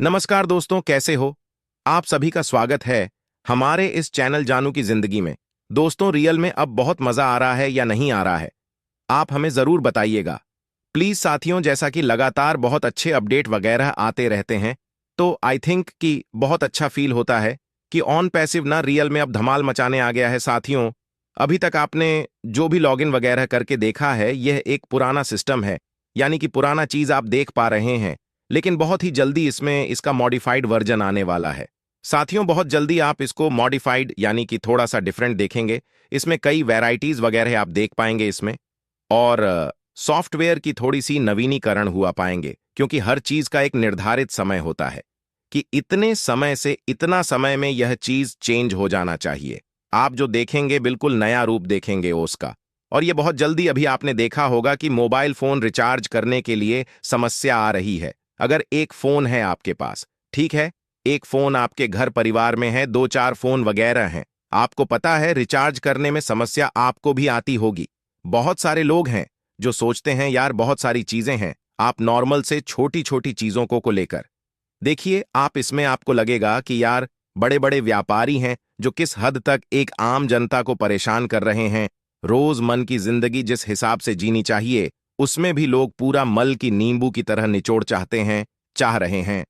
नमस्कार दोस्तों, कैसे हो? आप सभी का स्वागत है हमारे इस चैनल जानू की जिंदगी में। दोस्तों, रियल में अब बहुत मजा आ रहा है या नहीं आ रहा है, आप हमें जरूर बताइएगा प्लीज। साथियों, जैसा कि लगातार बहुत अच्छे अपडेट वगैरह आते रहते हैं, तो आई थिंक कि बहुत अच्छा फील होता है कि ऑन पैसिव ना रियल में अब धमाल मचाने आ गया है। साथियों, अभी तक आपने जो भी लॉगिन वगैरह करके देखा है, यह एक पुराना सिस्टम है, यानी कि पुराना चीज आप देख पा रहे हैं, लेकिन बहुत ही जल्दी इसमें इसका मॉडिफाइड वर्जन आने वाला है। साथियों, बहुत जल्दी आप इसको मॉडिफाइड यानी कि थोड़ा सा डिफरेंट देखेंगे। इसमें कई वैरायटीज वगैरह आप देख पाएंगे इसमें, और सॉफ्टवेयर की थोड़ी सी नवीनीकरण हुआ पाएंगे, क्योंकि हर चीज का एक निर्धारित समय होता है कि इतने समय से इतना समय में यह चीज चेंज हो जाना चाहिए। आप जो देखेंगे बिल्कुल नया रूप देखेंगे उसका। और ये बहुत जल्दी, अभी आपने देखा होगा कि मोबाइल फोन रिचार्ज करने के लिए समस्या आ रही है। अगर एक फोन है आपके पास, ठीक है, एक फोन आपके घर परिवार में है, दो चार फोन वगैरह हैं, आपको पता है रिचार्ज करने में समस्या आपको भी आती होगी। बहुत सारे लोग हैं जो सोचते हैं यार बहुत सारी चीजें हैं, आप नॉर्मल से छोटी छोटी चीजों को लेकर देखिए। आप इसमें आपको लगेगा कि यार बड़े बड़े व्यापारी हैं जो किस हद तक एक आम जनता को परेशान कर रहे हैं। रोजमर्रा की जिंदगी जिस हिसाब से जीनी चाहिए, उसमें भी लोग पूरा मल की नींबू की तरह निचोड़ चाह रहे हैं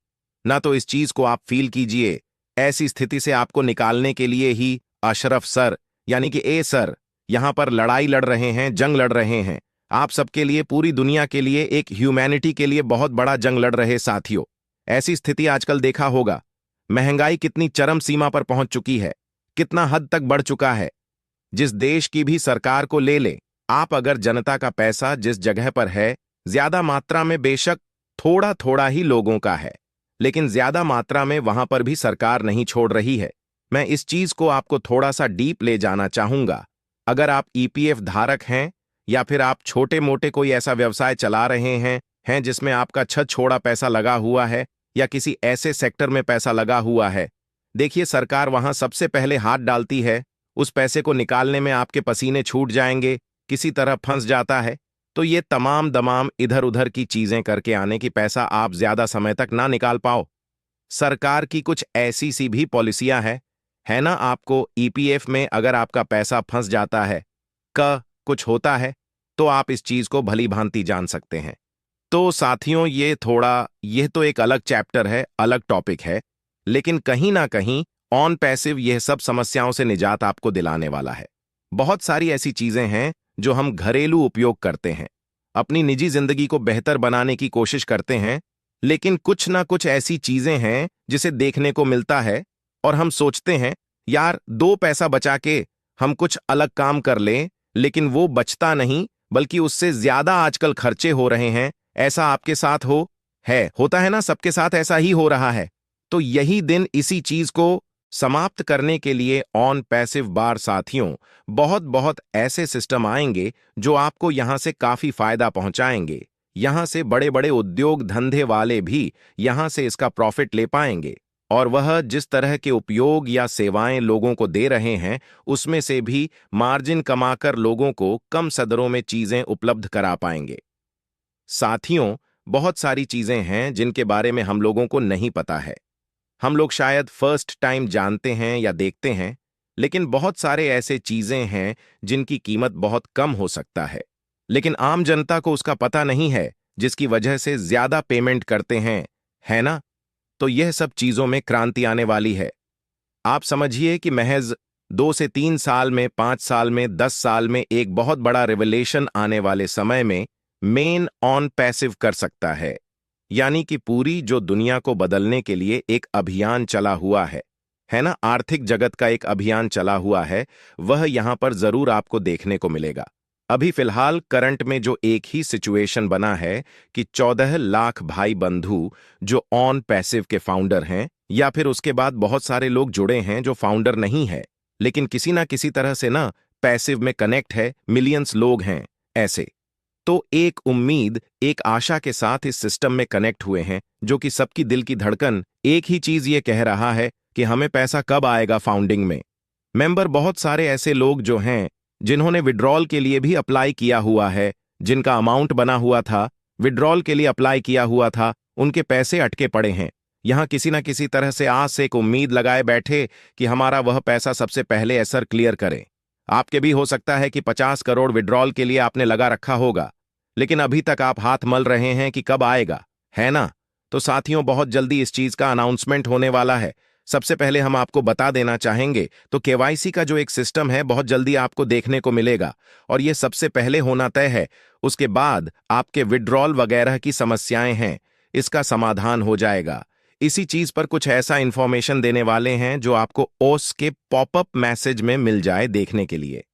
ना। तो इस चीज को आप फील कीजिए। ऐसी स्थिति से आपको निकालने के लिए ही अशरफ सर, यानी कि ए सर, यहां पर लड़ाई लड़ रहे हैं, जंग लड़ रहे हैं। आप सबके लिए, पूरी दुनिया के लिए, एक ह्यूमैनिटी के लिए बहुत बड़ा जंग लड़ रहे साथियों। ऐसी स्थिति आजकल देखा होगा, महंगाई कितनी चरम सीमा पर पहुंच चुकी है, कितना हद तक बढ़ चुका है। जिस देश की भी सरकार को ले ले आप, अगर जनता का पैसा जिस जगह पर है, ज्यादा मात्रा में, बेशक थोड़ा थोड़ा ही लोगों का है, लेकिन ज्यादा मात्रा में वहां पर भी सरकार नहीं छोड़ रही है। मैं इस चीज को आपको थोड़ा सा डीप ले जाना चाहूंगा। अगर आप ईपीएफ धारक हैं, या फिर आप छोटे मोटे कोई ऐसा व्यवसाय चला रहे हैं जिसमें आपका छत छोड़ा पैसा लगा हुआ है, या किसी ऐसे सेक्टर में पैसा लगा हुआ है, देखिए सरकार वहां सबसे पहले हाथ डालती है। उस पैसे को निकालने में आपके पसीने छूट जाएंगे, किसी तरह फंस जाता है, तो ये तमाम दमाम इधर उधर की चीजें करके आने की पैसा आप ज्यादा समय तक ना निकाल पाओ। सरकार की कुछ ऐसी सी भी पॉलिसियां है ना। आपको ईपीएफ में अगर आपका पैसा फंस जाता है, कुछ होता है, तो आप इस चीज को भली भांति जान सकते हैं। तो साथियों, यह तो एक अलग चैप्टर है, अलग टॉपिक है, लेकिन कहीं ना कहीं ऑन पैसिव यह सब समस्याओं से निजात आपको दिलाने वाला है। बहुत सारी ऐसी चीजें हैं जो हम घरेलू उपयोग करते हैं, अपनी निजी जिंदगी को बेहतर बनाने की कोशिश करते हैं, लेकिन कुछ ना कुछ ऐसी चीजें हैं जिसे देखने को मिलता है और हम सोचते हैं यार दो पैसा बचा के हम कुछ अलग काम कर लें, लेकिन वो बचता नहीं, बल्कि उससे ज्यादा आजकल खर्चे हो रहे हैं। ऐसा आपके साथ होता है ना, सबके साथ ऐसा ही हो रहा है। तो यही दिन, इसी चीज को समाप्त करने के लिए ऑन पैसिव बार साथियों, बहुत बहुत ऐसे सिस्टम आएंगे जो आपको यहां से काफी फायदा पहुंचाएंगे। यहां से बड़े बड़े उद्योग धंधे वाले भी यहां से इसका प्रॉफिट ले पाएंगे, और वह जिस तरह के उपयोग या सेवाएं लोगों को दे रहे हैं, उसमें से भी मार्जिन कमाकर लोगों को कम सदरों में चीजें उपलब्ध करा पाएंगे। साथियों, बहुत सारी चीजें हैं जिनके बारे में हम लोगों को नहीं पता है। हम लोग शायद फर्स्ट टाइम जानते हैं या देखते हैं, लेकिन बहुत सारे ऐसे चीजें हैं जिनकी कीमत बहुत कम हो सकता है, लेकिन आम जनता को उसका पता नहीं है, जिसकी वजह से ज्यादा पेमेंट करते हैं, है ना। तो यह सब चीजों में क्रांति आने वाली है। आप समझिए कि महज 2 से 3 साल में, 5 साल में, 10 साल में एक बहुत बड़ा रिवलेशन आने वाले समय में मेन ऑन पैसिव कर सकता है। यानी कि पूरी जो दुनिया को बदलने के लिए एक अभियान चला हुआ है ना, आर्थिक जगत का एक अभियान चला हुआ है, वह यहां पर जरूर आपको देखने को मिलेगा। अभी फिलहाल करंट में जो एक ही सिचुएशन बना है कि 14 लाख भाई बंधु जो ऑन पैसिव के फाउंडर हैं, या फिर उसके बाद बहुत सारे लोग जुड़े हैं जो फाउंडर नहीं है, लेकिन किसी ना किसी तरह से ना पैसिव में कनेक्ट है, मिलियंस लोग हैं ऐसे। तो एक उम्मीद, एक आशा के साथ इस सिस्टम में कनेक्ट हुए हैं, जो कि सबकी दिल की धड़कन एक ही चीज ये कह रहा है कि हमें पैसा कब आएगा फाउंडिंग में। मेंबर बहुत सारे ऐसे लोग जो हैं जिन्होंने विड्रॉल के लिए भी अप्लाई किया हुआ है, जिनका अमाउंट बना हुआ था, विड्रॉल के लिए अप्लाई किया हुआ था, उनके पैसे अटके पड़े हैं। यहाँ किसी न किसी तरह से आस से एक उम्मीद लगाए बैठे कि हमारा वह पैसा सबसे पहले एसर क्लियर करे। आपके भी हो सकता है कि 50 करोड़ विड्रॉल के लिए आपने लगा रखा होगा, लेकिन अभी तक आप हाथ मल रहे हैं कि कब आएगा, है ना? तो साथियों, बहुत जल्दी इस चीज का अनाउंसमेंट होने वाला है। सबसे पहले हम आपको बता देना चाहेंगे तो केवाईसी का जो एक सिस्टम है बहुत जल्दी आपको देखने को मिलेगा, और यह सबसे पहले होना तय है। उसके बाद आपके विड्रॉल वगैरह की समस्याएं हैं, इसका समाधान हो जाएगा। इसी चीज पर कुछ ऐसा इंफॉर्मेशन देने वाले हैं जो आपको ओस के पॉपअप मैसेज में मिल जाए देखने के लिए,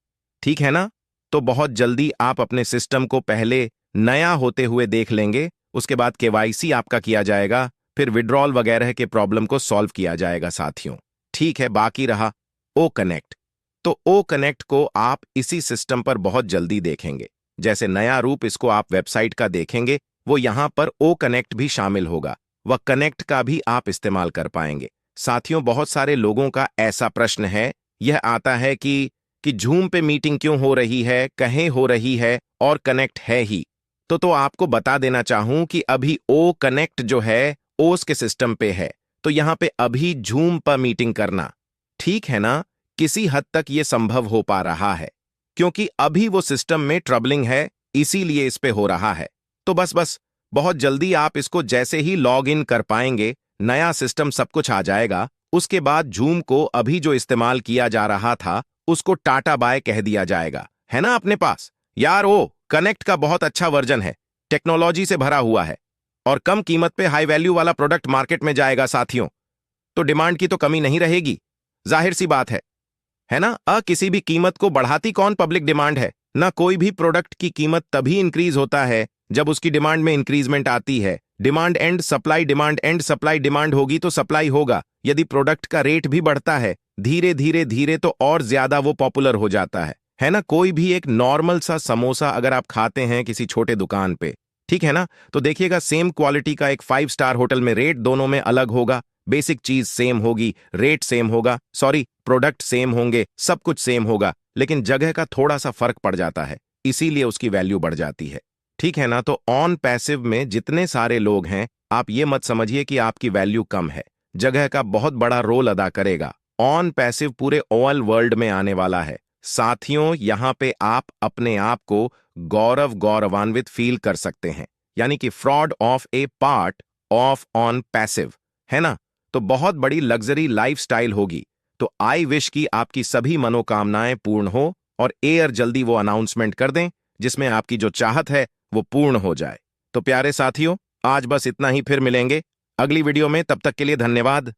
ठीक है ना? तो बहुत जल्दी आप अपने सिस्टम को पहले नया होते हुए देख लेंगे, उसके बाद केवाईसी आपका किया जाएगा, फिर विड्रॉल वगैरह के प्रॉब्लम को सॉल्व किया जाएगा साथियों। ठीक है, बाकी रहा ओ कनेक्ट। तो ओ कनेक्ट को आप इसी सिस्टम पर बहुत जल्दी देखेंगे। जैसे नया रूप इसको आप वेबसाइट का देखेंगे, वो यहां पर ओ कनेक्ट भी शामिल होगा। वह कनेक्ट का भी आप इस्तेमाल कर पाएंगे। साथियों, बहुत सारे लोगों का ऐसा प्रश्न है, यह आता है कि जूम पे मीटिंग क्यों हो रही है, कहीं हो रही है और कनेक्ट है ही। तो आपको बता देना चाहूं कि अभी ओ कनेक्ट जो है ओस के सिस्टम पे है, तो यहां पे अभी जूम पर मीटिंग करना, ठीक है ना, किसी हद तक ये संभव हो पा रहा है, क्योंकि अभी वो सिस्टम में ट्रबलिंग है, इसीलिए इस पे हो रहा है। तो बस बहुत जल्दी आप इसको जैसे ही लॉग इन कर पाएंगे, नया सिस्टम सब कुछ आ जाएगा। उसके बाद जूम को अभी जो इस्तेमाल किया जा रहा था उसको टाटा बाय कह दिया जाएगा, है ना अपने पास? यार, ओ कनेक्ट का बहुत अच्छा वर्जन है, टेक्नोलॉजी से भरा हुआ है और कम कीमत पे हाई वैल्यू वाला प्रोडक्ट मार्केट में जाएगा साथियों। तो डिमांड की तो कमी नहीं रहेगी, जाहिर सी बात है ना? किसी भी कीमत को बढ़ाती कौन पब्लिक डिमांड है ना? कोई भी प्रोडक्ट की कीमत तभी इंक्रीज होता है जब उसकी डिमांड में इंक्रीजमेंट आती है। Demand and supply, demand and supply, demand होगी तो सप्लाई होगा। यदि प्रोडक्ट का रेट भी बढ़ता है धीरे धीरे धीरे तो और ज्यादा वो पॉपुलर हो जाता है ना? कोई भी एक नॉर्मल सा समोसा अगर आप खाते हैं किसी छोटे दुकान पे, ठीक है ना, तो देखिएगा सेम क्वालिटी का एक 5 स्टार होटल में रेट दोनों में अलग होगा। बेसिक चीज सेम होगी, रेट सेम होगा, सॉरी प्रोडक्ट सेम होंगे, सब कुछ सेम होगा, लेकिन जगह का थोड़ा सा फर्क पड़ जाता है, इसीलिए उसकी वैल्यू बढ़ जाती है, ठीक है ना? तो ऑन पैसिव में जितने सारे लोग हैं, आप ये मत समझिए कि आपकी वैल्यू कम है। जगह का बहुत बड़ा रोल अदा करेगा। ऑन पैसिव पूरे ऑल वर्ल्ड में आने वाला है साथियों। यहां पे आप अपने आप को गौरवान्वित फील कर सकते हैं, यानी कि fraud of A part of on passive, है ना? तो बहुत बड़ी लग्जरी लाइफस्टाइल होगी। तो आई विश की आपकी सभी मनोकामनाएं पूर्ण हो और एयर जल्दी वो अनाउंसमेंट कर दें जिसमें आपकी जो चाहत है वो पूर्ण हो जाए। तो प्यारे साथियों, आज बस इतना ही, फिर मिलेंगे अगली वीडियो में। तब तक के लिए धन्यवाद।